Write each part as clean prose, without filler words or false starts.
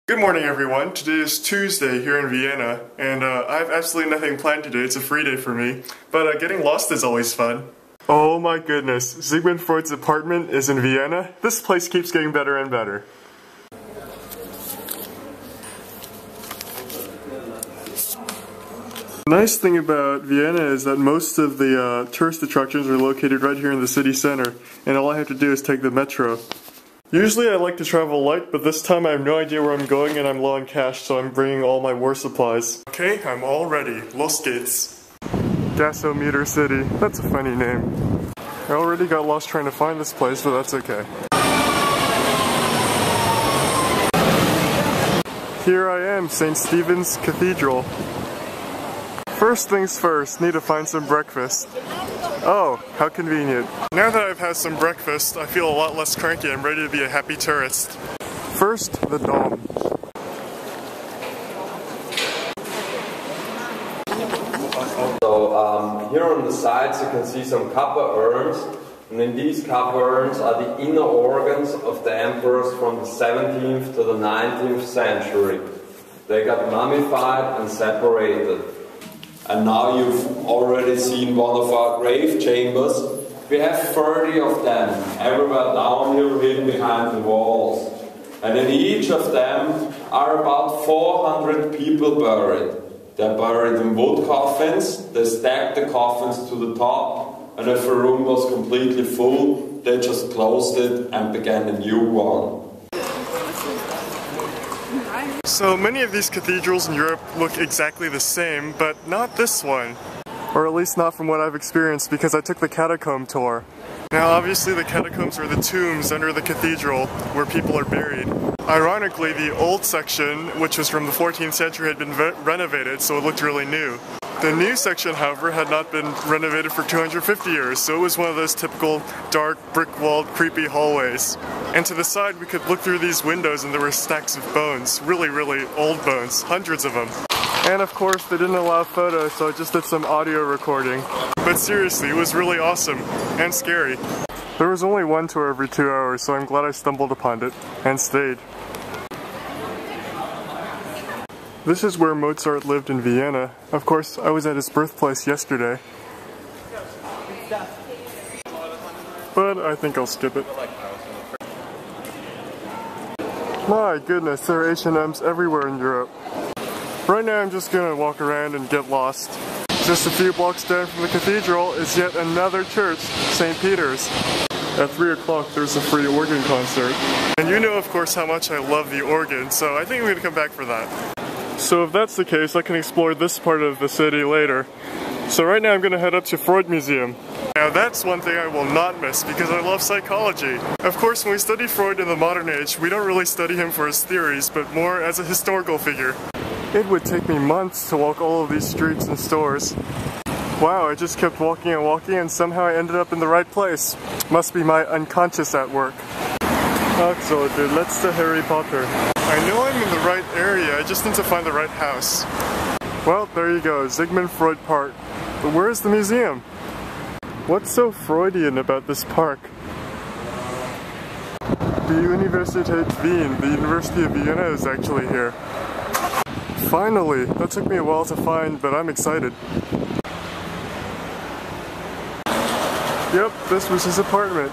Good morning, everyone. Today is Tuesday here in Vienna, and I have absolutely nothing planned today. It's a free day for me, but getting lost is always fun. Oh my goodness, Sigmund Freud's apartment is in Vienna. This place keeps getting better and better. The nice thing about Vienna is that most of the tourist attractions are located right here in the city center, and all I have to do is take the metro. Usually I like to travel light, but this time I have no idea where I'm going and I'm low on cash, so I'm bringing all my war supplies. Okay, I'm all ready. Los Gates. Gasometer City. That's a funny name. I already got lost trying to find this place, but that's okay. Here I am, St. Stephen's Cathedral. First things first, need to find some breakfast. Oh, how convenient. Now that I've had some breakfast, I feel a lot less cranky. I'm ready to be a happy tourist. First, the Dome. So here on the sides you can see some copper urns, and in these copper urns are the inner organs of the emperors from the 17th to the 19th century. They got mummified and separated. And now you've already seen one of our grave chambers. We have 30 of them, everywhere down here hidden behind the walls. And in each of them are about 400 people buried. They're buried in wood coffins, they stacked the coffins to the top, and if a room was completely full, they just closed it and began a new one. So many of these cathedrals in Europe look exactly the same, but not this one. Or at least not from what I've experienced, because I took the catacomb tour. Now obviously the catacombs are the tombs under the cathedral where people are buried. Ironically, the old section, which was from the 14th century, had been renovated, so it looked really new. The new section, however, had not been renovated for 250 years, so it was one of those typical dark, brick-walled, creepy hallways. And to the side, we could look through these windows and there were stacks of bones. Really, really old bones. Hundreds of them. And of course, they didn't allow photos, so I just did some audio recording. But seriously, it was really awesome. And scary. There was only one tour every 2 hours, so I'm glad I stumbled upon it. And stayed. This is where Mozart lived in Vienna. Of course, I was at his birthplace yesterday. But I think I'll skip it. My goodness, there are H&Ms everywhere in Europe. Right now I'm just gonna walk around and get lost. Just a few blocks down from the cathedral is yet another church, St. Peter's. At 3 o'clock there's a free organ concert. And you know of course how much I love the organ, so I think I'm gonna come back for that. So if that's the case, I can explore this part of the city later. So right now I'm gonna head up to Freud Museum. Now that's one thing I will not miss because I love psychology. Of course, when we study Freud in the modern age, we don't really study him for his theories, but more as a historical figure. It would take me months to walk all of these streets and stores. Wow, I just kept walking and walking and somehow I ended up in the right place. Must be my unconscious at work. Also, the letzte Harry Potter. I know I'm in the right area, I just need to find the right house. Well, there you go, Sigmund Freud Park. But where is the museum? What's so Freudian about this park? The Universität Wien, the University of Vienna, is actually here. Finally! That took me a while to find, but I'm excited. Yep, this was his apartment.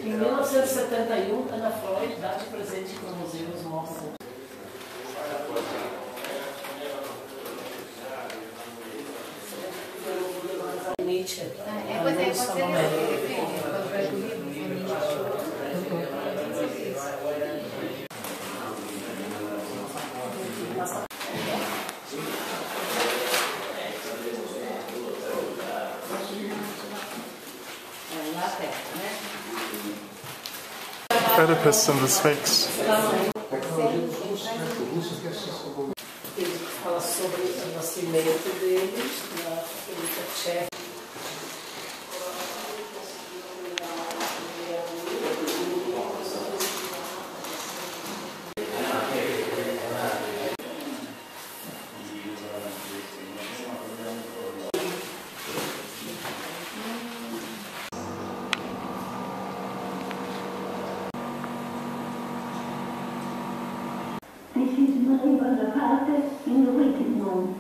Em 1971, Ana Freud dá de presente para o museu os mostra. Nietzsche. Oedipus and the Sphinx. Ele fala sobre o nascimento deles na República Tcheca. This is my Bonaparte in the waiting room.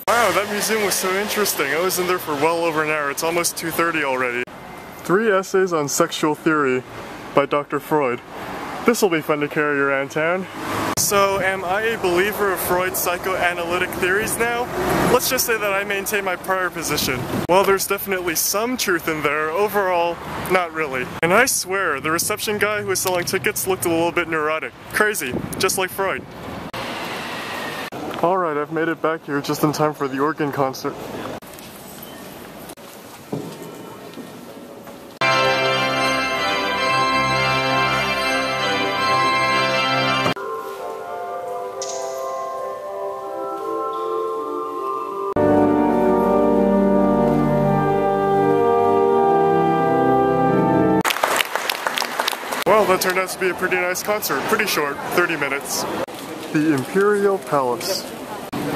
Wow, that museum was so interesting. I was in there for well over an hour. It's almost 2:30 already. 3 essays on sexual theory by Dr. Freud. This will be fun to carry around town. So, am I a believer of Freud's psychoanalytic theories now? Let's just say that I maintain my prior position. While there's definitely some truth in there, overall, not really. And I swear, the reception guy who was selling tickets looked a little bit neurotic. Crazy, just like Freud. Alright, I've made it back here just in time for the organ concert. Well, that turned out to be a pretty nice concert. Pretty short, 30 minutes. The Imperial Palace.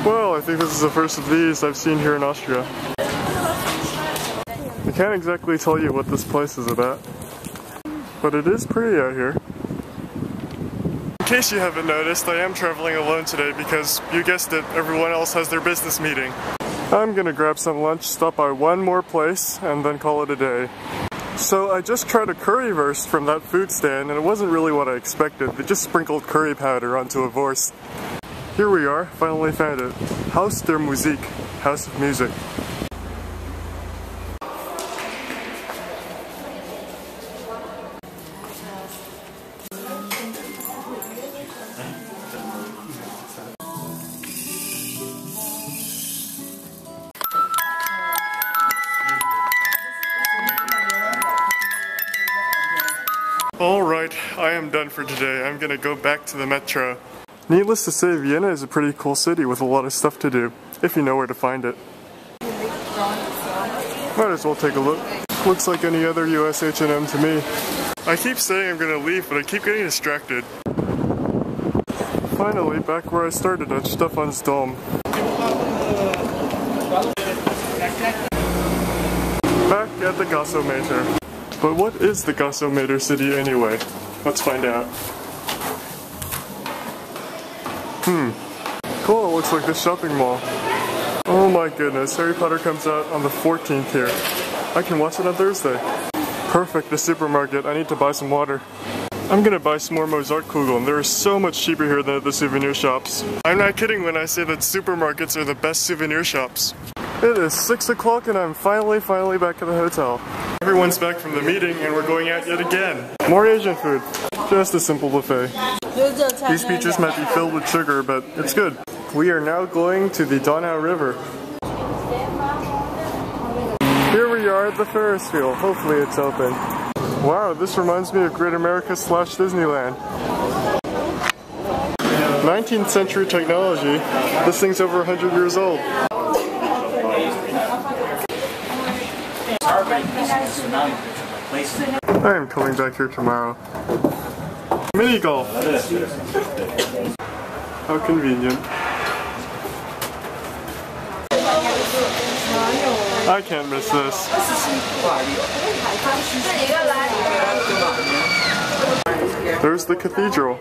Well, I think this is the first of these I've seen here in Austria. I can't exactly tell you what this place is about, but it is pretty out here. In case you haven't noticed, I am traveling alone today because, you guessed it, everyone else has their business meeting. I'm gonna grab some lunch, stop by one more place, and then call it a day. So I just tried a currywurst from that food stand, and it wasn't really what I expected. They just sprinkled curry powder onto a wurst. Here we are, finally found it. Haus der Musik, House of Music. Alright, I am done for today. I'm gonna go back to the metro. Needless to say, Vienna is a pretty cool city with a lot of stuff to do, if you know where to find it. Might as well take a look. Looks like any other US H&M to me. I keep saying I'm gonna leave, but I keep getting distracted. Finally, back where I started at Stephan's Dome. Back at the Gasometer. But what is the Gasometer city anyway? Let's find out. Cool, it looks like this shopping mall. Oh my goodness, Harry Potter comes out on the 14th here. I can watch it on Thursday. Perfect, the supermarket. I need to buy some water. I'm gonna buy some more Mozartkugeln. They're so much cheaper here than at the souvenir shops. I'm not kidding when I say that supermarkets are the best souvenir shops. It is 6 o'clock and I'm finally back at the hotel. Everyone's back from the meeting and we're going out yet again. More Asian food. Just a simple buffet. These peaches might be filled with sugar, but it's good. We are now going to the Danube River. Here we are at the Ferris wheel. Hopefully it's open. Wow, this reminds me of Great America / Disneyland. 19th century technology. This thing's over 100 years old. I am coming back here tomorrow. Mini golf. How convenient. I can't miss this. There's the cathedral.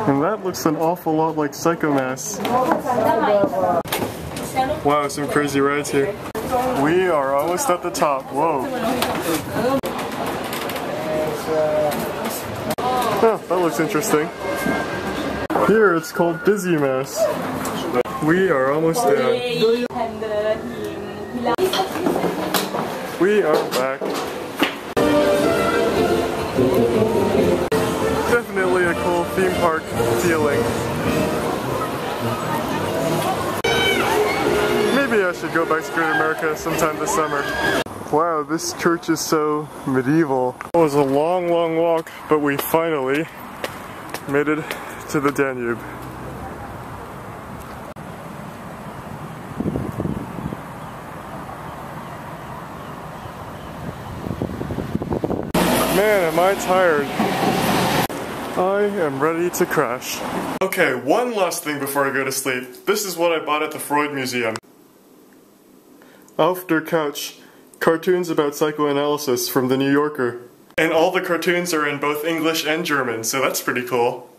And that looks an awful lot like Psychomass. Wow, some crazy rides here. We are almost at the top. Whoa. Oh, that looks interesting. Here it's called Busy Mouse. We are almost there. We are back. Definitely a cool theme park feeling. Maybe I should go back to Great America sometime this summer. Wow, this church is so medieval. It was a long, long walk, but we finally made it to the Danube. Man, am I tired. I am ready to crash. Okay, one last thing before I go to sleep. This is what I bought at the Freud Museum. Auf der Couch. Cartoons about psychoanalysis from the New Yorker. And all the cartoons are in both English and German, so that's pretty cool.